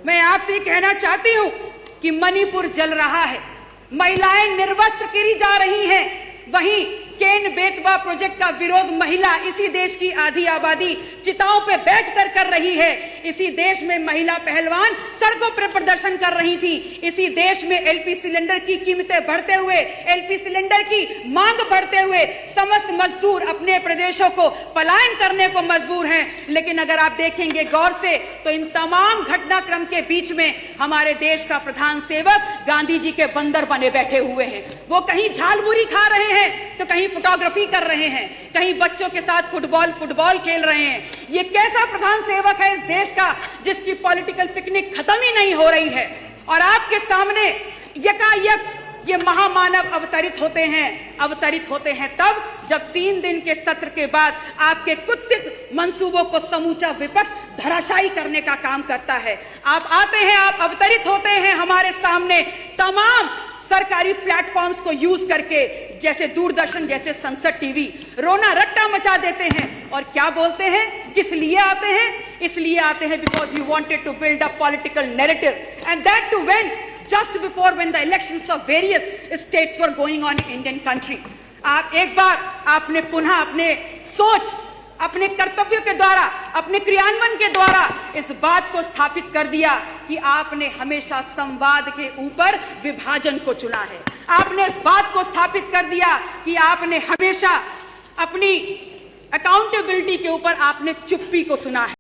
मैं आपसे कहना चाहती हूं कि मणिपुर जल रहा है, महिलाएं निर्वस्त्र गिरी जा रही हैं, वहीं केन बेतवा प्रोजेक्ट का विरोध महिला इसी देश की आधी आबादी चिताओं पे बैठकर कर रही है। इसी देश में महिला पहलवान सड़कों पर प्रदर्शन कर रही थी। इसी देश में एलपी सिलेंडर की कीमतें बढ़ते हुए, एलपी सिलेंडर की मांग बढ़ते हुए समस्त मजदूर अपने प्रदेशों को पलायन करने को मजबूर हैं। लेकिन अगर आप देखेंगे गौर से तो इन तमाम घटनाक्रम के बीच में हमारे देश का प्रधान सेवक गांधी जी के बंदर बने बैठे हुए हैं। वो कहीं झालमुरी खा रहे हैं तो कहीं फोटोग्राफी कर रहे हैं, कहीं बच्चों के साथ फुटबॉल खेल रहे हैं। ये कैसा प्रधान सेवक है इस देश का जिसकी पॉलिटिकल पिकनिक खत्म ही नहीं हो रही है? और आपके सामने यकायक ये महामानव अवतरित होते हैं तब जब 3 दिन के सत्र के बाद आपके कुत्सित मंसूबों को समूचा विपक्ष धराशायी करने का काम करता है। आप आते हैं, आप अवतरित होते हैं हमारे सामने तमाम सरकारी प्लेटफॉर्म्स को यूज करके, जैसे दूरदर्शन, जैसे संसद टीवी, रोना रट्टा मचा देते हैं। और क्या बोलते हैं? किस लिए आते हैं? इसलिए आते हैं because you wanted to build a political narrative and that too when just before when the elections of various states were going on in Indian country। आप एक बार आपने पुनः अपने सोच, अपने कर्तव्यों के द्वारा, अपने क्रियान्वयन के द्वारा इस बात को स्थापित कर दिया कि आपने हमेशा संवाद के ऊपर विभाजन को चुना है। आपने इस बात को स्थापित कर दिया कि आपने हमेशा अपनी अकाउंटेबिलिटी के ऊपर आपने चुप्पी को सुना है।